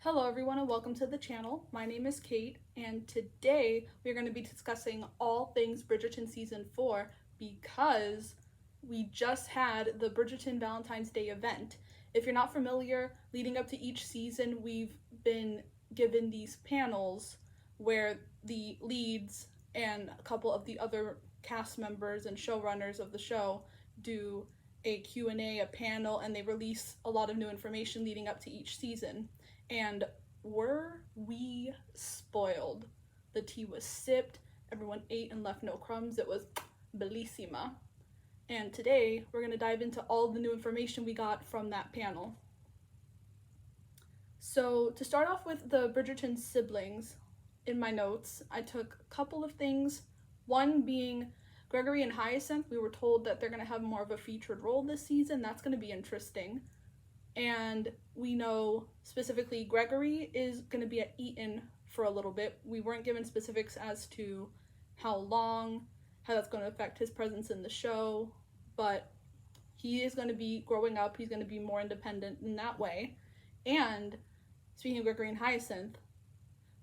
Hello everyone and welcome to the channel. My name is Kate and today we're going to be discussing all things Bridgerton season 4 because we just had the Bridgerton Valentine's Day event. If you're not familiar, leading up to each season we've been given these panels where the leads and a couple of the other cast members and showrunners of the show do a Q&A, a panel, and they release a lot of new information leading up to each season. And were we spoiled? The tea was sipped, everyone ate and left no crumbs. It was bellissima. And today we're going to dive into all the new information we got from that panel. So to start off with the Bridgerton siblings, in my notes I took a couple of things. One being Gregory and Hyacinth. We were told that they're going to have more of a featured role this season. That's going to be interesting. And we know specifically Gregory is going to be at Eton for a little bit. We weren't given specifics as to how long, how that's going to affect his presence in the show, but he is going to be growing up. He's going to be more independent in that way. And speaking of Gregory and Hyacinth,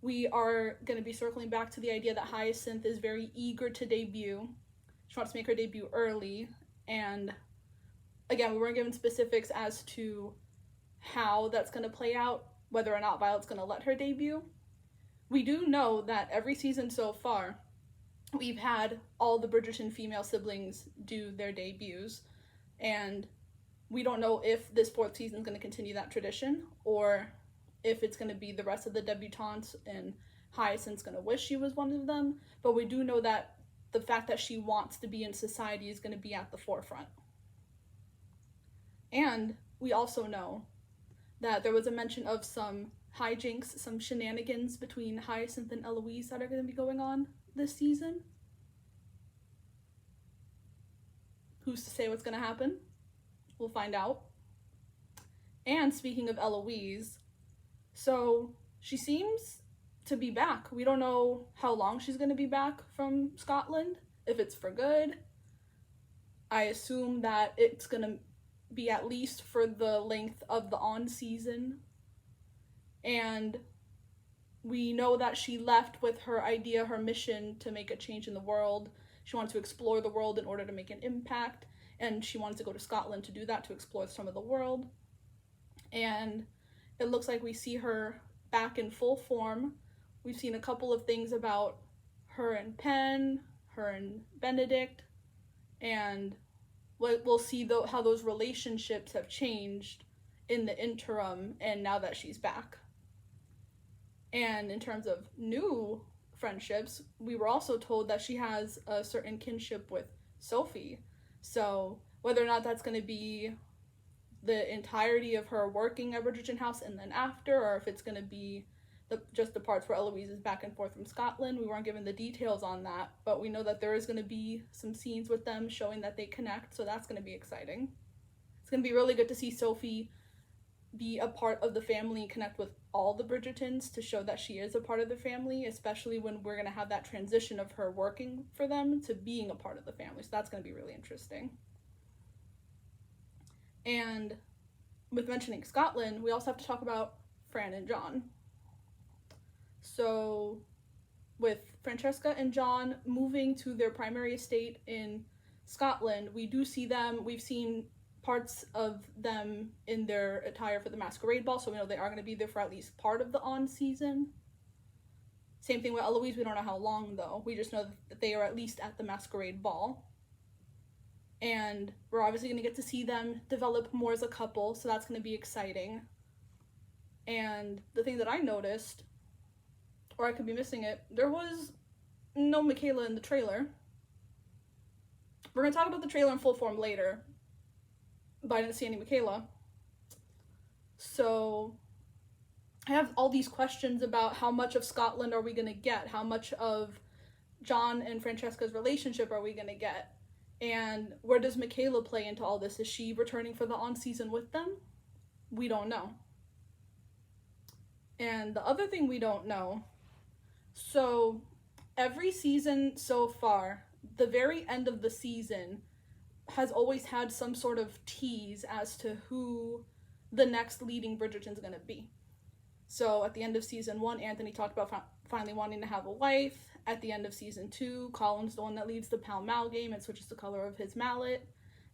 we are going to be circling back to the idea that Hyacinth is very eager to debut. She wants to make her debut early, and again, we weren't given specifics as to how that's going to play out, whether or not Violet's going to let her debut. We do know that every season so far, we've had all the Bridgerton female siblings do their debuts, and we don't know if this fourth season is going to continue that tradition, or if it's going to be the rest of the debutantes and Hyacinth's going to wish she was one of them, but we do know that the fact that she wants to be in society is going to be at the forefront. And we also know that there was a mention of some hijinks, some shenanigans between Hyacinth and Eloise that are going to be going on this season. Who's to say what's going to happen? We'll find out. And speaking of Eloise, so she seems to be back. We don't know how long she's going to be back from Scotland, if it's for good. I assume that it's going to be at least for the length of the on season. And we know that she left with her idea, her mission to make a change in the world. She wanted to explore the world in order to make an impact, and she wanted to go to Scotland to do that, to explore some of the world. And it looks like we see her back in full form. We've seen a couple of things about her and Penn, her and Benedict, and we'll see how those relationships have changed in the interim and now that she's back. And in terms of new friendships, we were also told that she has a certain kinship with Sophie. So whether or not that's going to be the entirety of her working at Bridgerton House and then after, or if it's going to be just the parts where Eloise is back and forth from Scotland, we weren't given the details on that, but we know that there is going to be some scenes with them showing that they connect, so that's going to be exciting. It's going to be really good to see Sophie be a part of the family and connect with all the Bridgertons to show that she is a part of the family, especially when we're going to have that transition of her working for them to being a part of the family, so that's going to be really interesting. And with mentioning Scotland, we also have to talk about Fran and John. So with Francesca and John moving to their primary estate in Scotland, we do see them, we've seen parts of them in their attire for the masquerade ball, so we know they are going to be there for at least part of the on season. Same thing with Eloise, we don't know how long though, we just know that they are at least at the masquerade ball. And we're obviously going to get to see them develop more as a couple, so that's going to be exciting. And the thing that I noticed, or I could be missing it, there was no Michaela in the trailer. We're going to talk about the trailer in full form later, but I didn't see any Michaela. So I have all these questions about how much of Scotland are we going to get? How much of John and Francesca's relationship are we going to get? And where does Michaela play into all this? Is she returning for the on season with them? We don't know. And the other thing we don't know, so every season so far, the very end of the season has always had some sort of tease as to who the next leading Bridgerton's going to be. So at the end of season 1, Anthony talked about finally wanting to have a wife. At the end of season 2, Colin's the one that leads the Pall Mall game and switches the color of his mallet.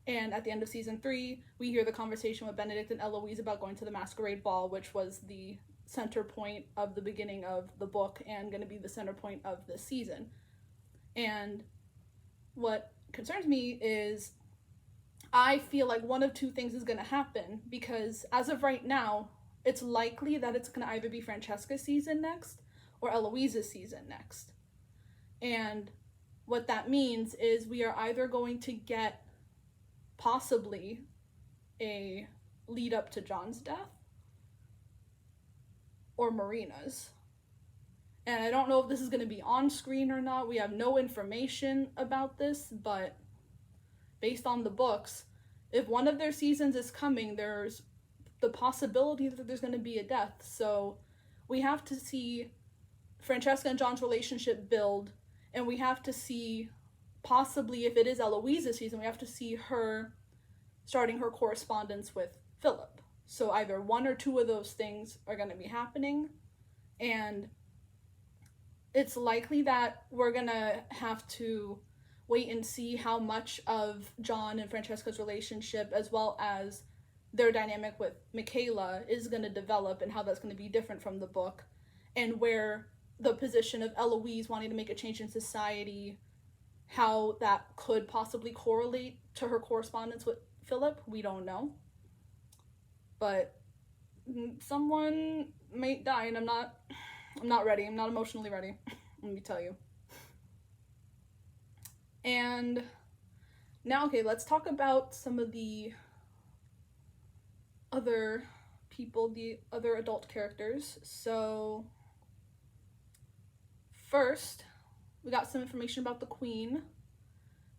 And at the end of season 3, we hear the conversation with Benedict and Eloise about going to the masquerade ball, which was the center point of the beginning of the book and going to be the center point of this season. And what concerns me is I feel like one of two things is going to happen, because as of right now, it's likely that it's going to either be Francesca's season next or Eloise's season next. And what that means is we are either going to get possibly a lead up to John's death or Marina's. And I don't know if this is going to be on screen or not. We have no information about this, but based on the books, if one of their seasons is coming, there's the possibility that there's going to be a death. So we have to see Francesca and John's relationship build, and we have to see, possibly if it is Eloise's season, we have to see her starting her correspondence with Philip. So either one or two of those things are going to be happening, and it's likely that we're going to have to wait and see how much of John and Francesca's relationship, as well as their dynamic with Michaela, is going to develop, and how that's going to be different from the book, and where the position of Eloise wanting to make a change in society, how that could possibly correlate to her correspondence with Philip. We don't know. But someone might die, and I'm not ready. I'm not emotionally ready, let me tell you. And now, okay, let's talk about some of the other people, the other adult characters. So first, we got some information about the Queen.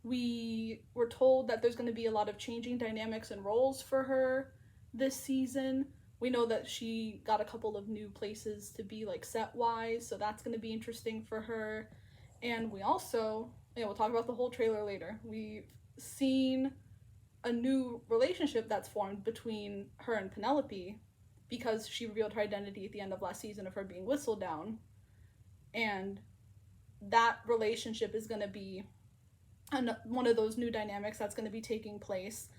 We were told that there's going to be a lot of changing dynamics and roles for her this season. We know that she got a couple of new places to be, like, set-wise, so that's going to be interesting for her. And we also, we'll talk about the whole trailer later, we've seen a new relationship that's formed between her and Penelope, because she revealed her identity at the end of last season of her being Whistledown. And that relationship is going to be one of those new dynamics that's going to be taking place.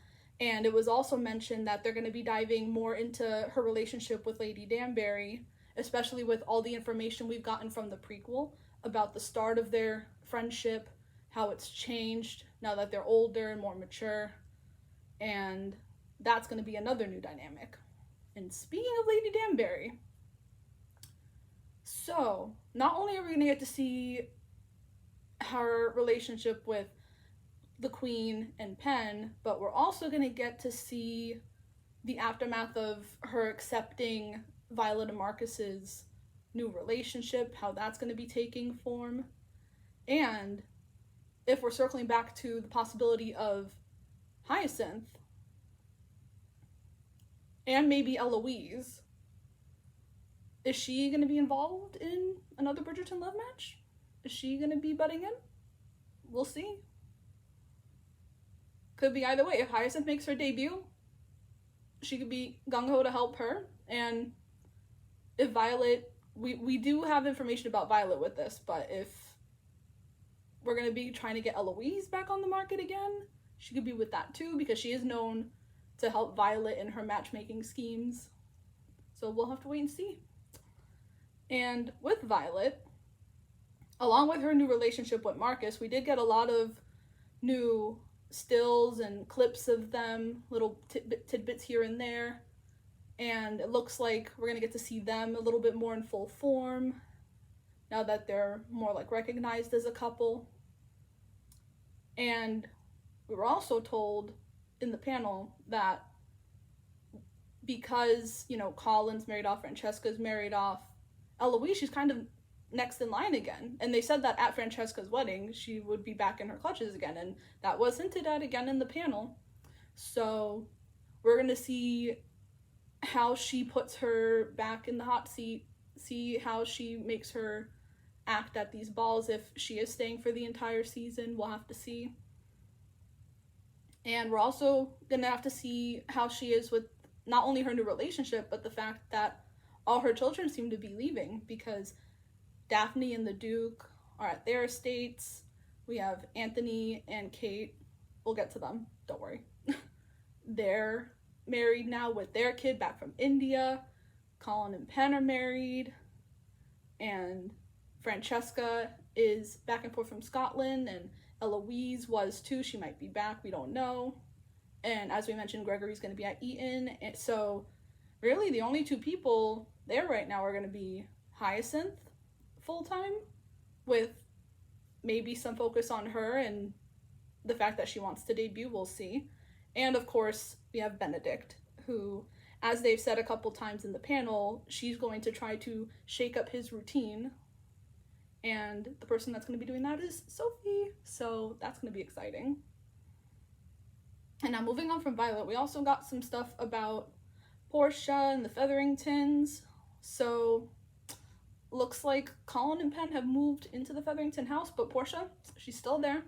And it was also mentioned that they're going to be diving more into her relationship with Lady Danbury, especially with all the information we've gotten from the prequel about the start of their friendship, how it's changed now that they're older and more mature. And that's going to be another new dynamic. And speaking of Lady Danbury, so not only are we going to get to see her relationship with the Queen and Penn, but we're also going to get to see the aftermath of her accepting Violet and Marcus's new relationship, how that's going to be taking form. And if we're circling back to the possibility of Hyacinth and maybe Eloise, is she going to be involved in another Bridgerton love match? Is she going to be butting in? We'll see. Could be either way. If Hyacinth makes her debut, she could be gung-ho to help her. And if Violet, we do have information about Violet with this, but if we're going to be trying to get Eloise back on the market again, she could be with that too, because she is known to help Violet in her matchmaking schemes. So we'll have to wait and see. And with Violet, along with her new relationship with Marcus, we did get a lot of new stills and clips of them, little tidbits here and there. And it looks like we're going to get to see them a little bit more in full form now that they're more, like, recognized as a couple. And we were also told in the panel that because, Colin's married off, Francesca's married off, Eloise, she's kind of next in line again. And they said that at Francesca's wedding, she would be back in her clutches again. And that was hinted at again in the panel. So we're going to see how she puts her back in the hot seat, see how she makes her act at these balls. If she is staying for the entire season, we'll have to see. And we're also going to have to see how she is with not only her new relationship, but the fact that all her children seem to be leaving because Daphne and the Duke are at their estates. We have Anthony and Kate. We'll get to them, don't worry. They're married now with their kid back from India. Colin and Penn are married. And Francesca is back and forth from Scotland, and Eloise was too. She might be back, we don't know. And as we mentioned, Gregory's going to be at Eton. And so really the only two people there right now are going to be Hyacinth full-time, with maybe some focus on her and the fact that she wants to debut, we'll see. And of course, we have Benedict, who, as they've said a couple times in the panel, she's going to try to shake up his routine. And the person that's going to be doing that is Sophie. So that's going to be exciting. And now moving on from Violet, we also got some stuff about Portia and the Featheringtons. So looks like Colin and Penn have moved into the Featherington house, but Portia, she's still there.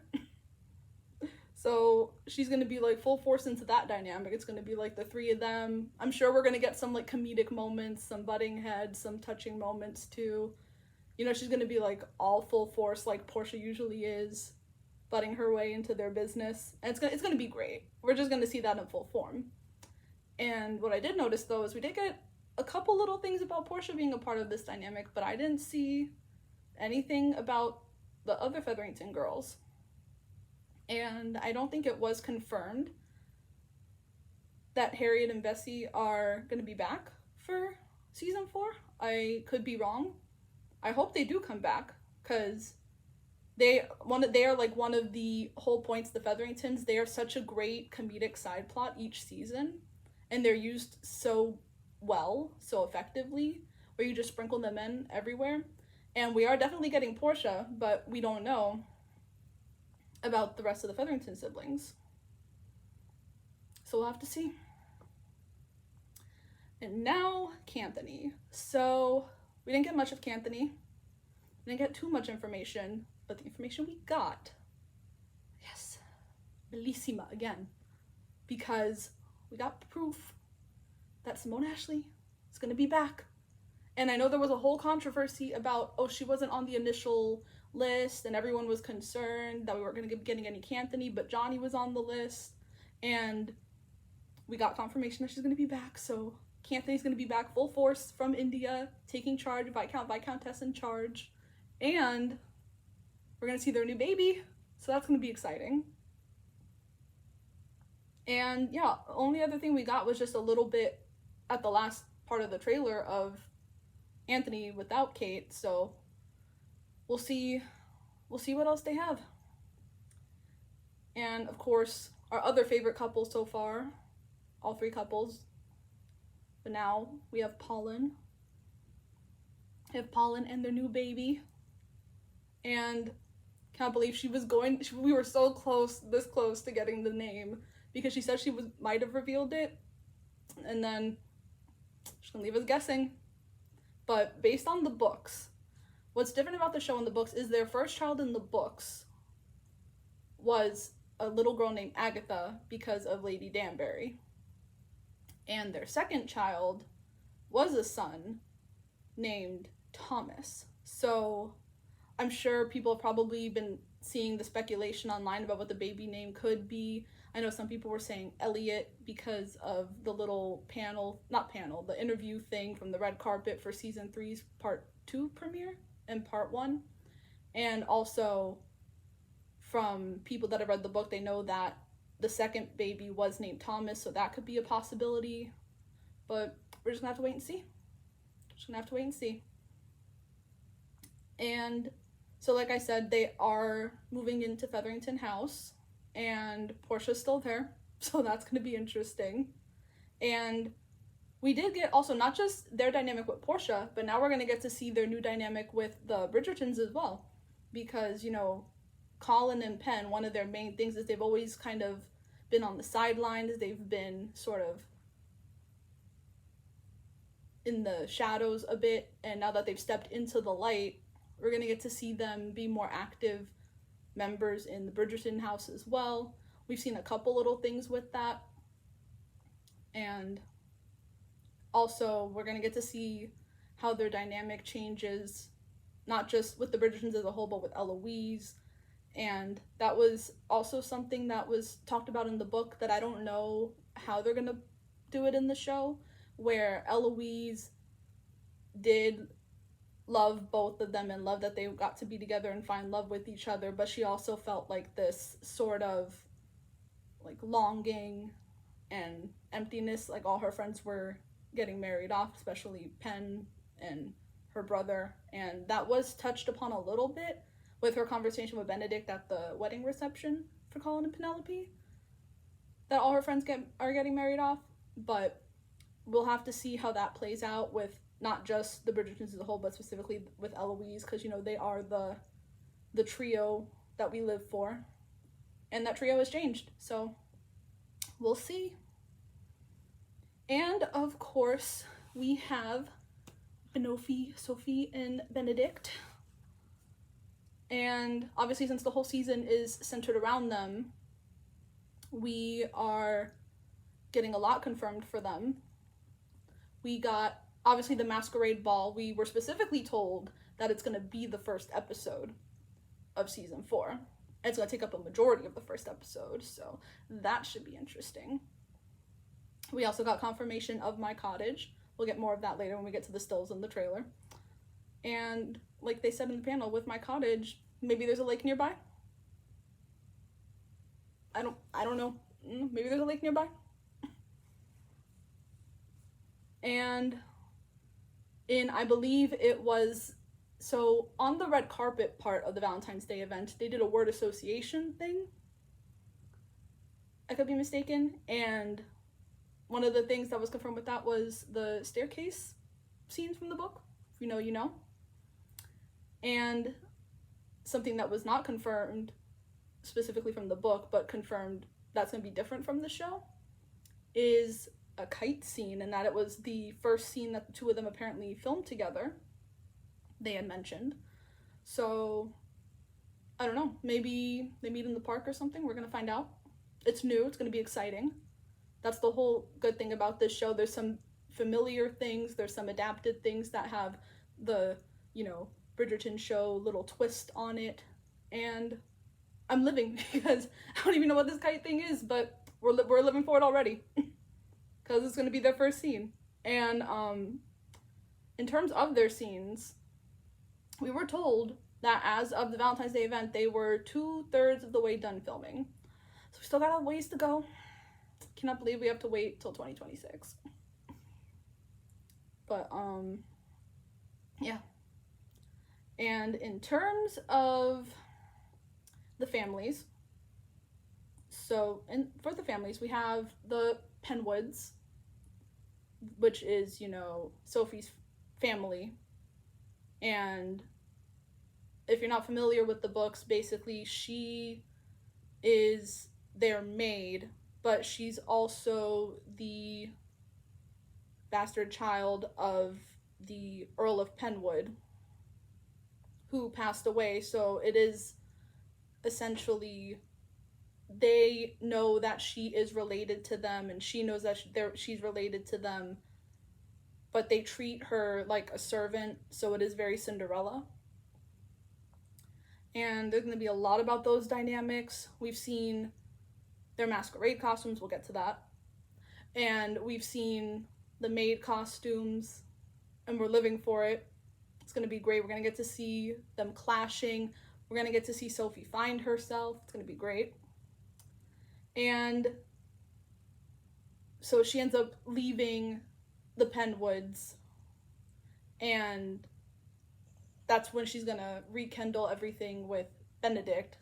So she's going to be like full force into that dynamic. It's going to be like the three of them. I'm sure we're going to get some like comedic moments, some butting heads, some touching moments too. You know, she's going to be like all full force like Portia usually is, butting her way into their business. And it's going to be great. We're just going to see that in full form. And what I did notice though is we did get a couple little things about Portia being a part of this dynamic, but I didn't see anything about the other Featherington girls. And I don't think it was confirmed that Harriet and Bessie are going to be back for season 4. I could be wrong. I hope they do come back, because they are like one of the whole points, the Featheringtons. They are such a great comedic side plot each season, and they're used so well, so effectively, where you just sprinkle them in everywhere. And we are definitely getting Portia, but we don't know about the rest of the Featherington siblings. So we'll have to see. And now, Canthony. So we didn't get much of Canthony. We didn't get too much information, but the information we got, yes, bellissima again, because we got proof that Simone Ashley is going to be back. And I know there was a whole controversy about, oh, she wasn't on the initial list, and everyone was concerned that we weren't going to be getting any Canthony, but Johnny was on the list, and we got confirmation that she's going to be back. So Canthony's going to be back full force from India, taking charge, Viscountess in charge, and we're going to see their new baby, so that's going to be exciting. And yeah, only other thing we got was just a little bit at the last part of the trailer of Anthony without Kate, so we'll see what else they have. And of course, our other favorite couple so far, all three couples, but now we have Pollen. We have Pollen and their new baby. And can't believe we were so close, this close to getting the name, because she said she might have revealed it, and then she's gonna leave us guessing. But based on the books, what's different about the show and the books is their first child in the books was a little girl named Agatha because of Lady Danbury. And their second child was a son named Thomas. So I'm sure people have probably been seeing the speculation online about what the baby name could be. I know some people were saying Elliot because of the little the interview thing from the red carpet for season 3's part 2 premiere and part 1. And also from people that have read the book, they know that the second baby was named Thomas, so that could be a possibility. But we're just gonna have to wait and see. And so like I said, they are moving into Featherington House, and Portia's still there, so that's going to be interesting. And we did get also not just their dynamic with Portia, but now we're going to get to see their new dynamic with the Bridgertons as well. Because, you know, Colin and Penn, one of their main things is they've always kind of been on the sidelines. They've been sort of in the shadows a bit, and now that they've stepped into the light, we're going to get to see them be more active members in the Bridgerton house as well. We've seen a couple little things with that. And also, we're going to get to see how their dynamic changes, not just with the Bridgertons as a whole, but with Eloise. And that was also something that was talked about in the book that I don't know how they're going to do it in the show, where Eloise did love both of them and love that they got to be together and find love with each other, but she also felt like this sort of like longing and emptiness, like all her friends were getting married off, especially Penn and her brother, and that was touched upon a little bit with her conversation with Benedict at the wedding reception for Colin and Penelope, that all her friends are getting married off. But we'll have to see how that plays out with not just the Bridgertons as a whole, but specifically with Eloise, because, you know, they are the trio that we live for, and that trio has changed, so we'll see. And of course we have Benofi, Sophie, and Benedict, and obviously since the whole season is centered around them, we are getting a lot confirmed for them. We got obviously the masquerade ball. We were specifically told that it's going to be the first episode of season 4. It's going to take up a majority of the first episode, so that should be interesting. We also got confirmation of My Cottage. We'll get more of that later when we get to the stills in the trailer. And like they said in the panel, with My Cottage, maybe there's a lake nearby. I don't know. Maybe there's a lake nearby. And I believe it was, so on the red carpet part of the Valentine's Day event, they did a word association thing. I could be mistaken. And one of the things that was confirmed with that was the staircase scenes from the book. If you know, you know. And something that was not confirmed specifically from the book, but confirmed that's going to be different from the show, is a kite scene, and that it was the first scene that the two of them apparently filmed together, they had mentioned. So I don't know, maybe they meet in the park or something. We're gonna find out. It's new, it's gonna be exciting. That's the whole good thing about this show. There's some familiar things, there's some adapted things that have the, you know, Bridgerton show little twist on it, and I'm living because I don't even know what this kite thing is, but we're living for it already. Because it's going to be their first scene. And in terms of their scenes, we were told that as of the Valentine's Day event, they were 2/3 of the way done filming. So we still got a ways to go. Cannot believe we have to wait till 2026. But, yeah. And in terms of the families, so for the families, we have the Penwoods, which is, you know, Sophie's family. And if you're not familiar with the books, basically she is their maid, but she's also the bastard child of the Earl of Penwood, who passed away. So it is essentially, they know that she is related to them, and she knows that she's related to them, but they treat her like a servant, so it is very Cinderella. And there's going to be a lot about those dynamics. We've seen their masquerade costumes, we'll get to that. And we've seen the maid costumes, and we're living for it. It's going to be great. We're going to get to see them clashing. We're going to get to see Sophie find herself. It's going to be great. And so she ends up leaving the Penwoods, and that's when she's going to rekindle everything with Benedict.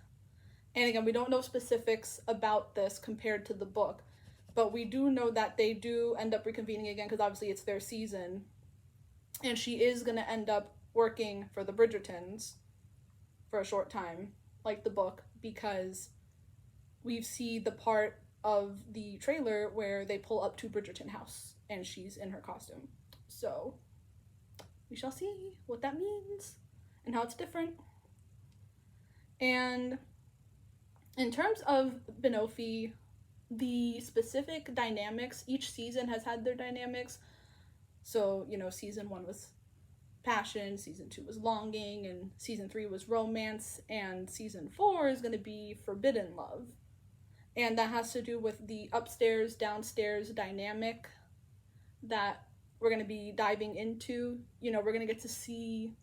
And again, we don't know specifics about this compared to the book, but we do know that they do end up reconvening again, because obviously it's their season. And she is going to end up working for the Bridgertons for a short time, like the book, because we see the part of the trailer where they pull up to Bridgerton house and she's in her costume. So we shall see what that means and how it's different. And in terms of Benofi, the specific dynamics, each season has had their dynamics. So, you know, season 1 was passion, season 2 was longing, and season 3 was romance, and season 4 is going to be forbidden love. And that has to do with the upstairs downstairs dynamic that we're going to be diving into. You know, we're going to get to see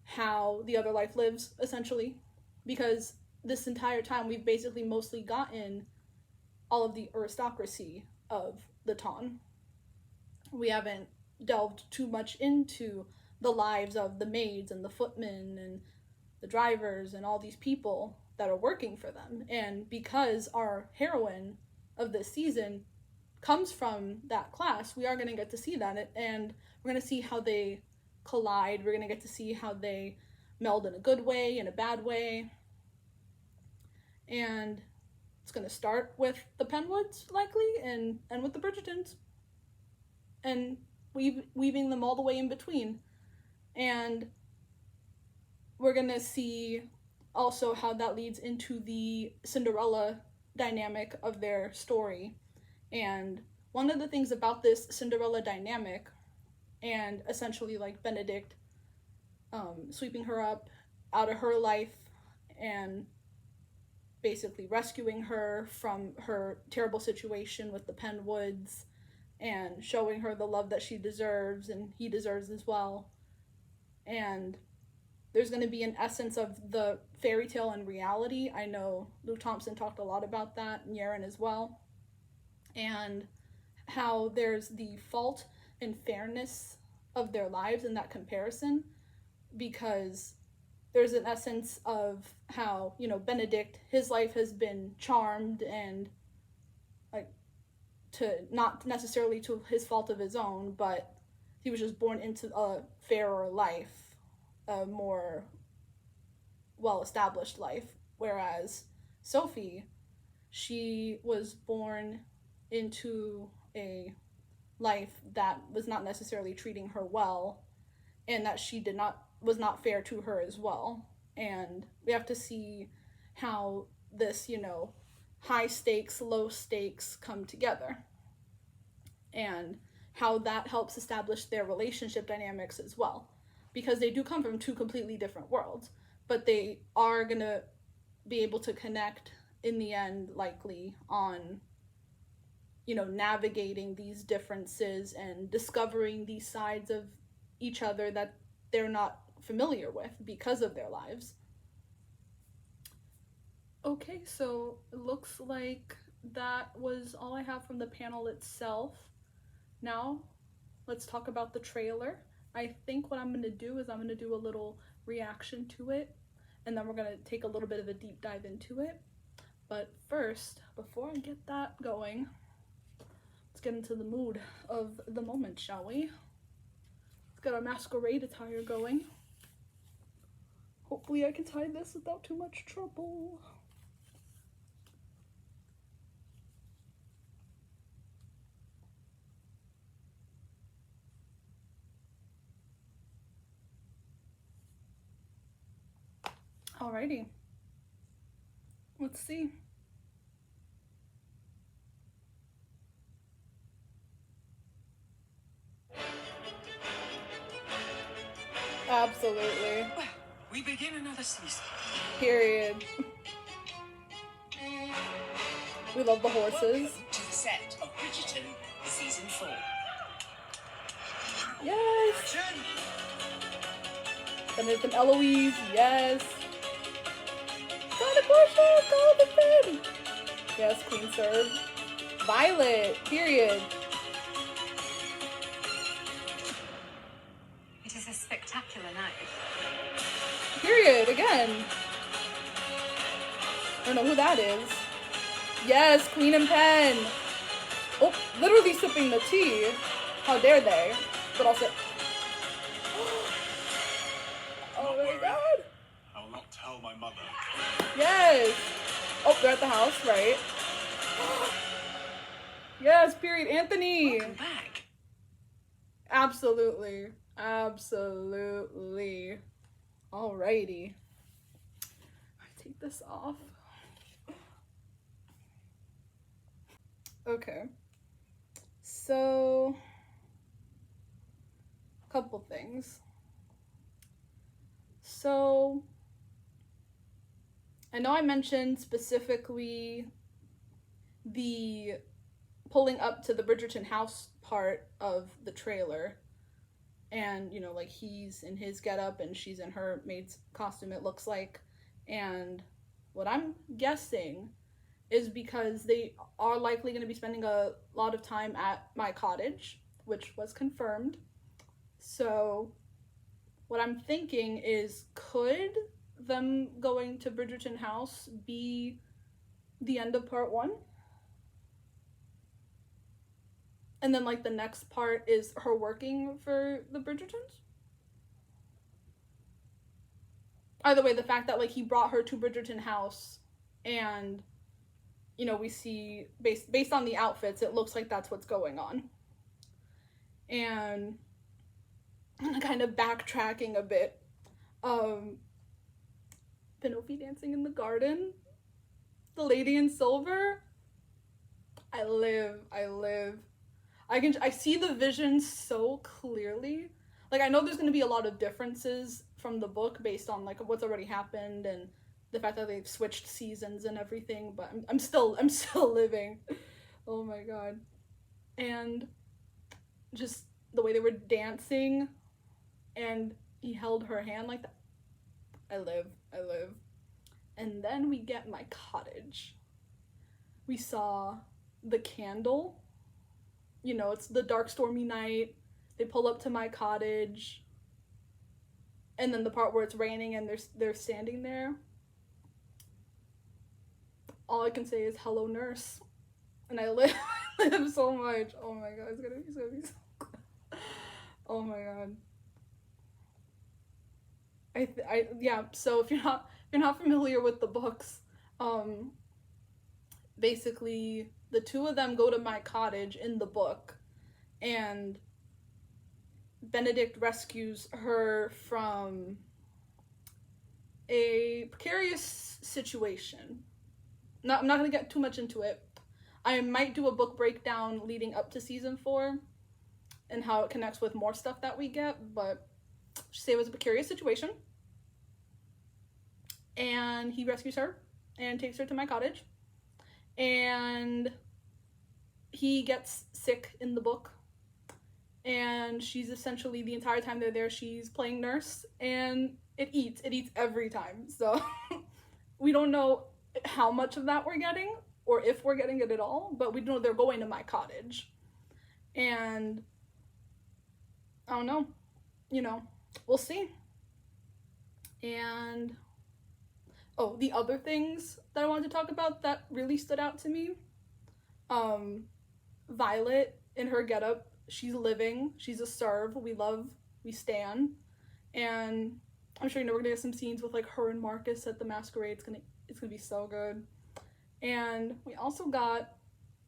how the other life lives, essentially, because this entire time we've basically mostly gotten all of the aristocracy of the Ton. We haven't delved too much into the lives of the maids and the footmen and the drivers and all these people that are working for them. And because our heroine of this season comes from that class, we are going to get to see that, and we're going to see how they collide. We're going to get to see how they meld in a good way, in a bad way. And it's going to start with the Penwoods, likely, and with the Bridgertons, and weaving them all the way in between. And we're going to see also how that leads into the Cinderella dynamic of their story. And one of the things about this Cinderella dynamic, and essentially like Benedict sweeping her up out of her life and basically rescuing her from her terrible situation with the Penwoods and showing her the love that she deserves and he deserves as well. And there's going to be an essence of the fairy tale and reality. I know Lou Thompson talked a lot about that, and Yaron as well. And how there's the fault and fairness of their lives in that comparison, because there's an essence of how, you know, Benedict, his life has been charmed, and like, to not necessarily to his fault of his own, but he was just born into a fairer life, a more well-established life. Whereas Sophie, she was born into a life that was not necessarily treating her well, and that was not fair to her as well. And we have to see how this, you know, high stakes, low stakes come together, and how that helps establish their relationship dynamics as well, because they do come from two completely different worlds, but they are gonna be able to connect in the end, likely, on, you know, navigating these differences and discovering these sides of each other that they're not familiar with because of their lives. Okay, so it looks like that was all I have from the panel itself. Now, let's talk about the trailer. I think what I'm going to do is I'm going to do a little reaction to it, and then we're going to take a little bit of a deep dive into it. But first, before I get that going, let's get into the mood of the moment, shall we? Let's get our masquerade attire going. Hopefully I can tie this without too much trouble. Alrighty. Let's see. Absolutely. Well, we begin another season. Period. We love the horses. Welcome to the set of Bridgerton, season 4. Yes. Bridgerton! Benedict and Eloise, yes. Go to Portia, go to Ben. Yes, Queen Serve. Violet, period. It is a spectacular night. Period, again. I don't know who that is. Yes, Queen and Pen. Oh, literally sipping the tea. How dare they? But also... Oh my god. I will not tell my mother. Yes. Oh, they're at the house, right? Yes, period. Anthony. Welcome back. Absolutely. Absolutely. Alrighty. I take this off. Okay. So, a couple things. So, I know I mentioned specifically the pulling up to the Bridgerton house part of the trailer. And, you know, like, he's in his getup and she's in her maid's costume, it looks like. And what I'm guessing is because they are likely going to be spending a lot of time at my cottage, which was confirmed. So what I'm thinking is, could them going to Bridgerton house be the end of part 1? And then, like, the next part is her working for the Bridgertons? Either way, the fact that, like, he brought her to Bridgerton house and, you know, we see, based on the outfits, it looks like that's what's going on. And kind of backtracking a bit, Penelope dancing in the garden, the lady in silver, I live. I see the vision so clearly. Like, I know there's going to be a lot of differences from the book based on, like, what's already happened and the fact that they've switched seasons and everything, but I'm still living. Oh my god. And just the way they were dancing and he held her hand like that. I live. And then we get my cottage. We saw the candle. You know, it's the dark, stormy night. They pull up to my cottage. And then the part where it's raining and they're standing there. All I can say is, hello, nurse. And I live so much. Oh my god, it's gonna be so good. Oh my god. Yeah, so if you're not familiar with the books, basically the two of them go to my cottage in the book, and Benedict rescues her from a precarious situation. I'm not going to get too much into it. I might do a book breakdown leading up to season 4 and how it connects with more stuff that we get, but just say it was a precarious situation. And he rescues her and takes her to my cottage. And he gets sick in the book. And she's essentially, the entire time they're there, she's playing nurse. And it eats every time. So we don't know how much of that we're getting, or if we're getting it at all, but we know they're going to my cottage. And I don't know, you know, we'll see. And the other things that I wanted to talk about that really stood out to me, Violet in her getup, she's living, she's a serve, we stan, and I'm sure, you know, we're gonna get some scenes with, like, her and Marcus at the masquerade. It's gonna be so good. And we also got,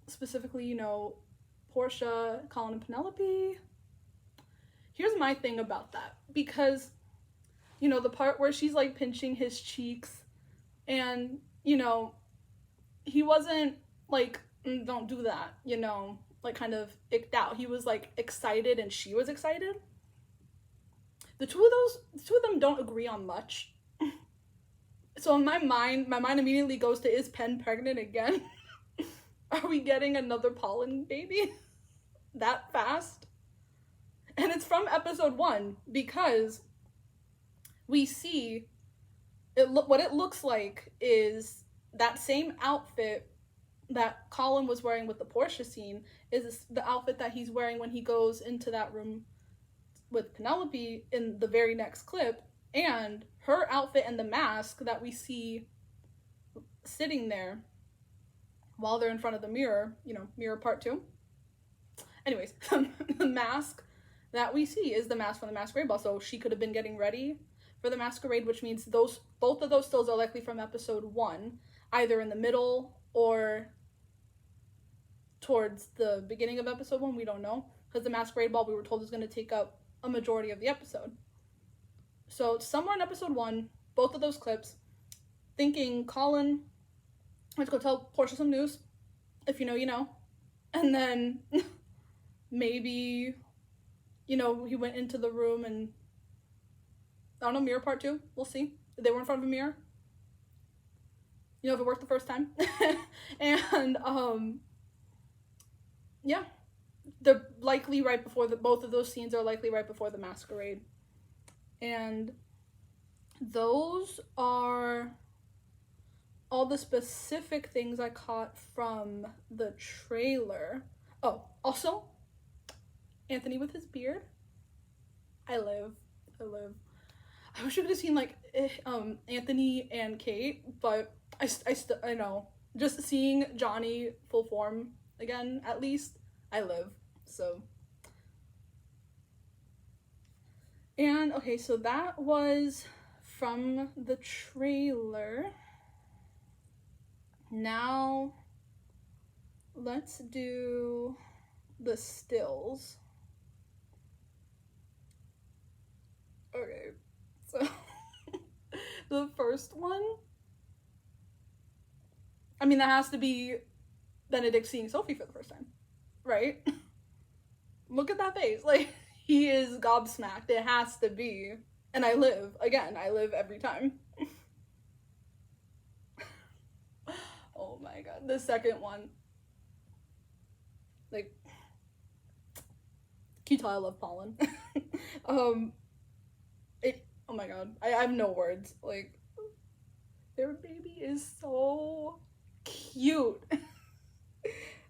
specifically, you know, Portia, Colin, and Penelope. Here's my thing about that, because, you know, the part where she's, like, pinching his cheeks, and, you know, he wasn't like, don't do that, you know, like, kind of icked out. He was, like, excited, and she was excited. The two of them don't agree on much. So in my mind immediately goes to, is Pen pregnant again? Are we getting another pollen baby that fast? And it's from episode 1, because we see what it looks like is that same outfit that Colin was wearing with the Portia scene is the outfit that he's wearing when he goes into that room with Penelope in the very next clip, and her outfit and the mask that we see sitting there while they're in front of the mirror, you know, mirror part 2. Anyways, the mask that we see is the mask from the masquerade ball, so she could have been getting ready for the masquerade, which means both of those stills are likely from episode 1, either in the middle or towards the beginning of episode 1, we don't know, because the masquerade ball, we were told, is going to take up a majority of the episode. So somewhere in episode 1, both of those clips, thinking Colin, let's go tell Portia some news, if you know, you know, and then maybe, you know, he went into the room and I don't know, mirror part 2. We'll see. They were in front of a mirror. You know, if it worked the first time. And, yeah. They're likely right before both of those scenes are likely right before the masquerade. And those are all the specific things I caught from the trailer. Oh, also, Anthony with his beard. I live. I wish we could have seen like Anthony and Kate, but I know, just seeing Johnny full form again, at least, I live. So, and okay, so that was from the trailer. Now let's do the stills. Okay, so the first one, I mean, that has to be Benedict seeing Sophie for the first time, right? Look at that face. Like, he is gobsmacked. It has to be. And I live. Again, I live every time. Oh my god. The second one. Like, can you tell I love pollen? Oh my god. I have no words. Like, their baby is so cute.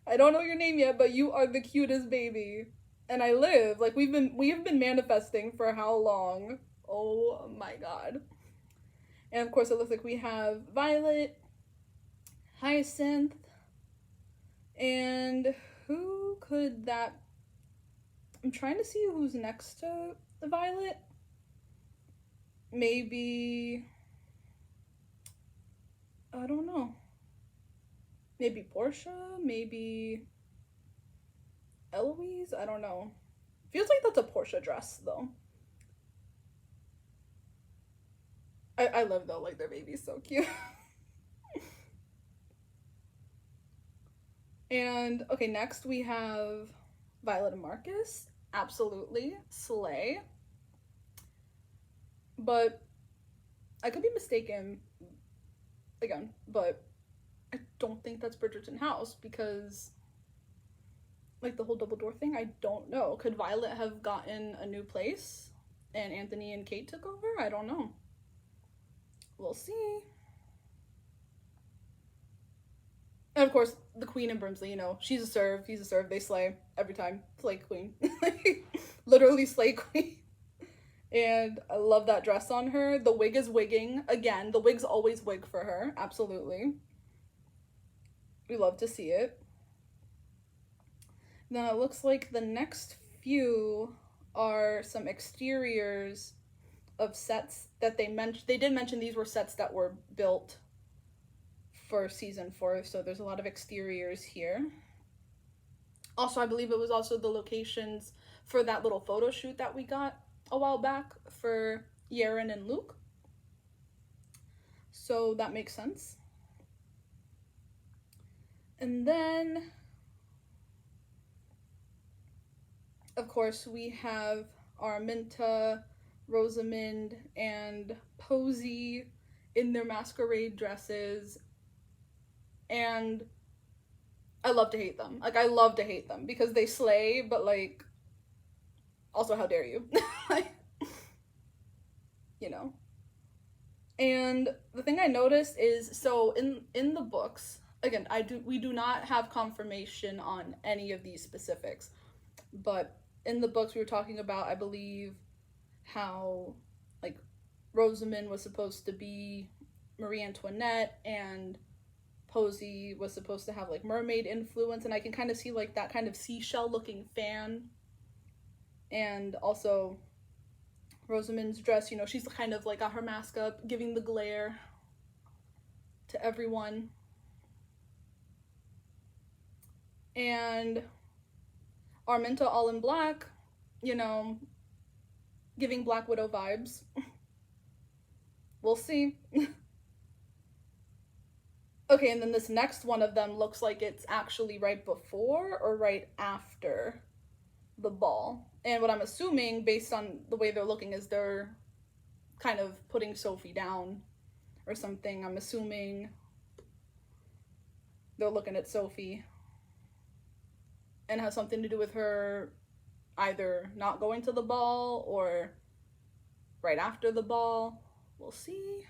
I don't know your name yet, but you are the cutest baby. And I live. Like, we have been manifesting for how long? Oh my god. And of course it looks like we have Violet, Hyacinth, and who could that... I'm trying to see who's next to Violet. Maybe... I don't know. Maybe Portia? Maybe Eloise? I don't know. Feels like that's a Portia dress, though. I love, though, like, their baby's so cute. And, okay, next we have Violet and Marcus. Absolutely. Slay. But I could be mistaken, again, but I don't think that's Bridgerton House, because, like, the whole double door thing, I don't know. Could Violet have gotten a new place and Anthony and Kate took over? I don't know. We'll see. And of course, the Queen and Brimsley, you know, she's a serve, he's a serve, they slay every time. Slay Queen. Literally slay Queen. And I love that dress on her. The wig is wigging. Again, the wig's always wig for her. Absolutely. We love to see it. Then it looks like the next few are some exteriors of sets that they mentioned. They did mention these were sets that were built for season 4, so there's a lot of exteriors here. Also, I believe it was also the locations for that little photo shoot that we got a while back for Yaren and Luke. So that makes sense. And then, of course, we have Araminta, Rosamund, and Posey in their masquerade dresses. And I love to hate them. Like, I love to hate them because they slay, but, like, also, how dare you? Like, you know. And the thing I noticed is, so in the books, again, we do not have confirmation on any of these specifics, but in the books we were talking about, I believe, how, like, Rosamund was supposed to be Marie Antoinette and Posey was supposed to have, like, mermaid influence, and I can kind of see, like, that kind of seashell looking fan. And also Rosamund's dress, you know, she's kind of like got her mask up, giving the glare to everyone. And Araminta all in black, you know, giving Black Widow vibes. We'll see. Okay, and then this next one of them looks like it's actually right before or right after the ball. And what I'm assuming, based on the way they're looking, is they're kind of putting Sophie down or something. I'm assuming they're looking at Sophie and has something to do with her either not going to the ball or right after the ball. We'll see.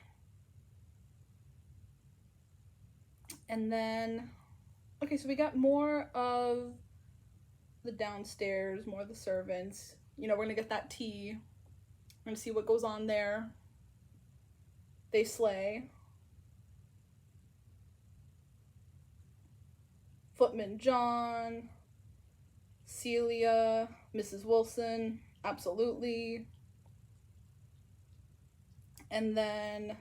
And then, okay, so we got more of the downstairs, more of the servants. You know, we're gonna get that tea. We're gonna see what goes on there. They slay. Footman John, Celia, Mrs. Wilson, absolutely. And then,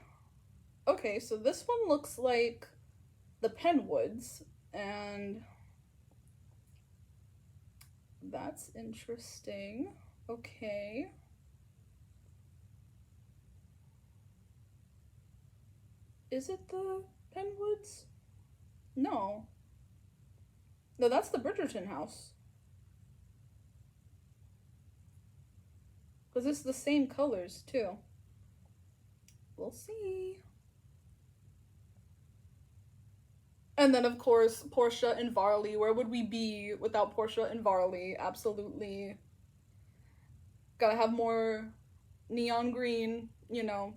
okay, so this one looks like the Penwoods, and that's interesting. Okay. Is it the Penwoods? No. No, that's the Bridgerton house. Because it's the same colors, too. We'll see. And then, of course, Portia and Varley. Where would we be without Portia and Varley? Absolutely. Gotta have more neon green, you know.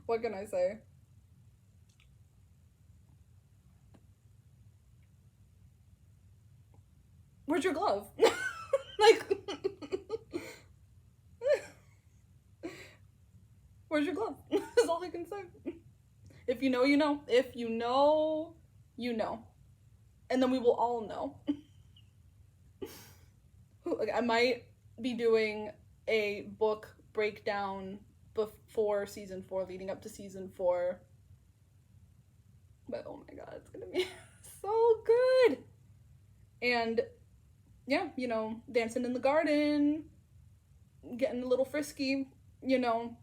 What can I say? Where's your glove? Like, where's your glove? That's all I can say. If you know, you know. If you know, you know. And then we will all know. Like, I might be doing a book breakdown before season 4, leading up to season 4. But oh my god, it's gonna be so good. And yeah, you know, dancing in the garden, getting a little frisky, you know,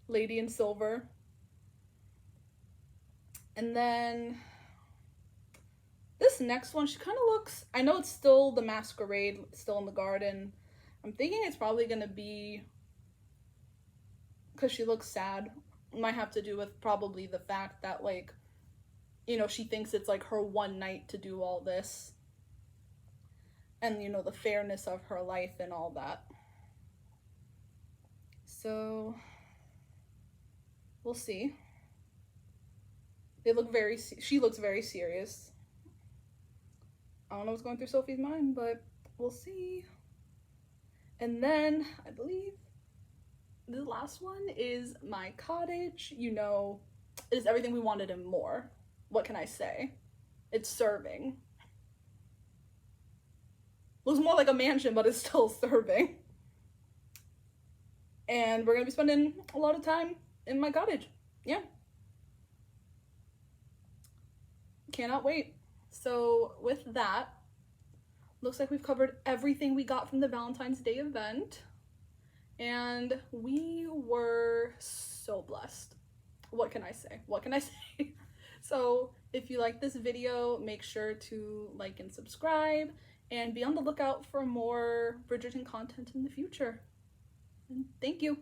Lady in Silver. And then this next one, she kind of looks, I know it's still the masquerade, still in the garden. I'm thinking it's probably going to be, because she looks sad, might have to do with probably the fact that, like, you know, she thinks it's like her one night to do all this. And, you know, the fairness of her life and all that. So, we'll see. They look very, she looks very serious. I don't know what's going through Sophie's mind, but we'll see. And then, I believe, the last one is my cottage. You know, it is everything we wanted and more. What can I say? It's serving. Looks more like a mansion, but it's still serving. And we're gonna be spending a lot of time in my cottage. Yeah. Cannot wait. So with that, looks like we've covered everything we got from the Valentine's Day event. And we were so blessed. What can I say? What can I say? So if you like this video, make sure to like and subscribe. And be on the lookout for more Bridgerton content in the future. And thank you.